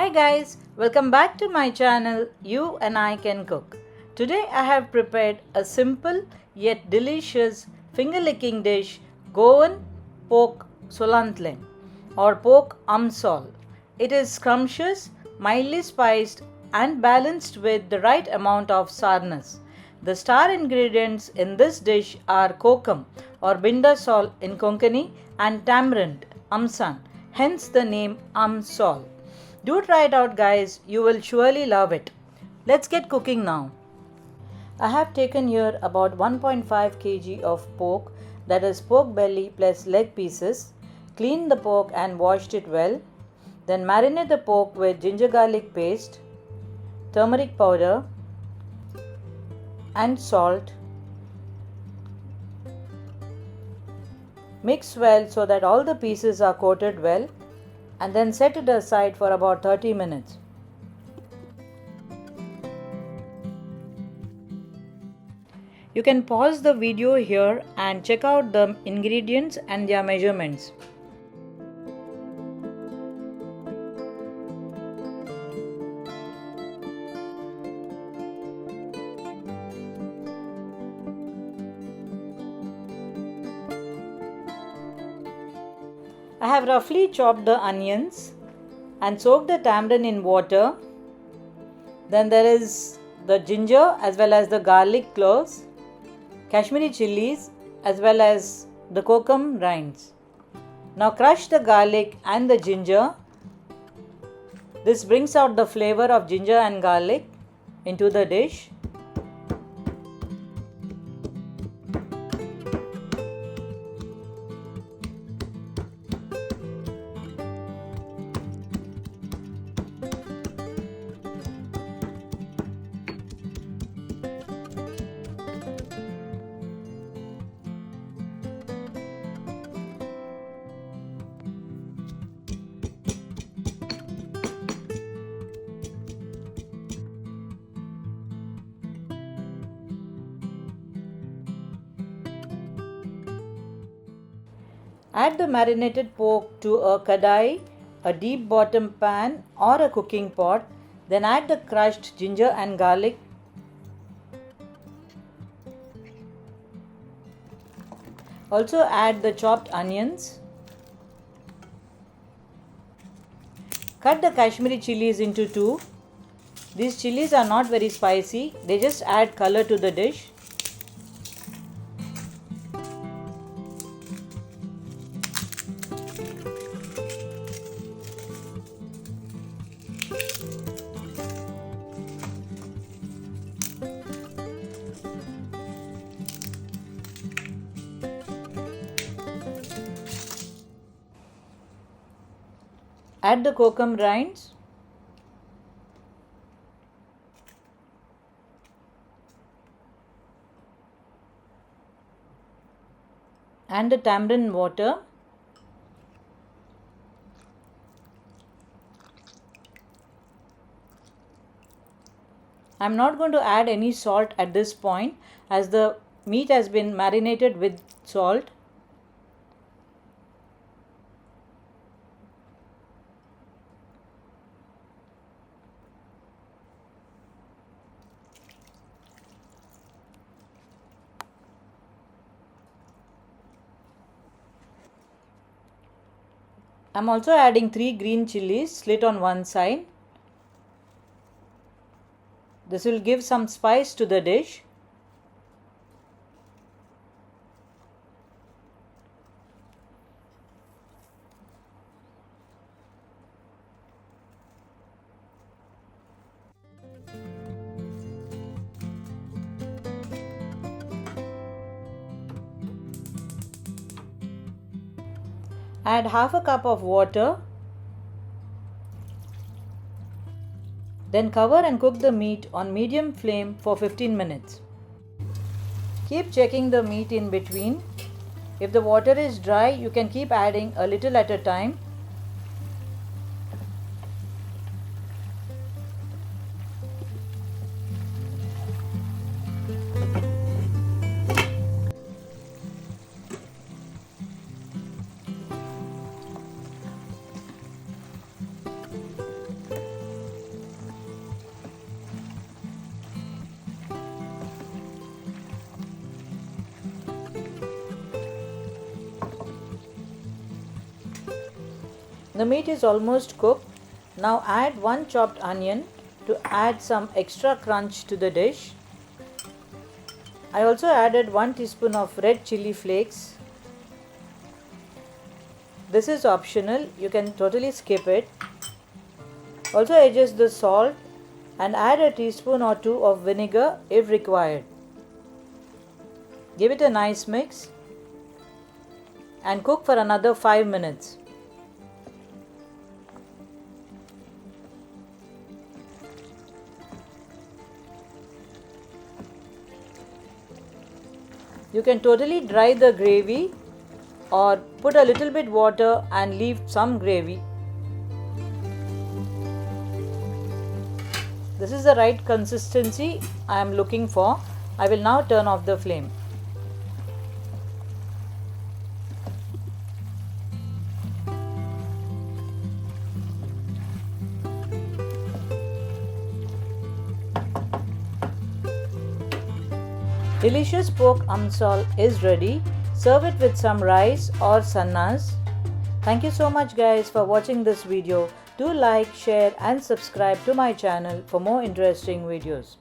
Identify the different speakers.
Speaker 1: Hi guys, welcome back to my channel You and I Can Cook. Today I have prepared a simple yet delicious finger-licking dish, Goan Pork Solantulem or Pork Amsol. It is scrumptious, mildly spiced and balanced with the right amount of sourness. The star ingredients in this dish are Kokum or binda sal in Konkani and tamarind, amsan, hence the name Amsol. Do try it out guys, you will surely love it. Let's get cooking now. I have taken here about 1.5 kg of pork, that is pork belly plus leg pieces. Clean the pork and washed it well. Then marinate the pork with ginger garlic paste, turmeric powder and salt. Mix well so that all the pieces are coated well, and then set it aside for about 30 minutes. You can pause the video here and check out the ingredients and their measurements. I have roughly chopped the onions and soaked the tamarind in water. Then there is the ginger as well as the garlic cloves, Kashmiri chillies as well as the kokum rinds. Now crush the garlic and the ginger. This brings out the flavor of ginger and garlic into the dish. Add the marinated pork to a kadai, a deep bottom pan or a cooking pot. Then add the crushed ginger and garlic. Also add the chopped onions. Cut the Kashmiri chilies into two. These chilies are not very spicy, they just add color to the dish. Add the kokum rinds. And the tamarind water. I am not going to add any salt at this point as the meat has been marinated with salt. I am also adding 3 green chillies slit on one side. This will give some spice to the dish. Add half a cup of water. Then cover and cook the meat on medium flame for 15 minutes. Keep checking the meat in between. If the water is dry, you can keep adding a little at a time. The meat is almost cooked. Now add 1 chopped onion to add some extra crunch to the dish. I also added 1 teaspoon of red chilli flakes. This is optional, you can totally skip it. Also adjust the salt and add a teaspoon or 2 of vinegar if required. Give it a nice mix and cook for another 5 minutes. You can totally dry the gravy or put a little bit water and leave some gravy. This is the right consistency I am looking for. I will now turn off the flame. Delicious pork amsol is ready. Serve it with some rice or sourness. Thank you so much guys for watching this video. Do like, share and subscribe to my channel for more interesting videos.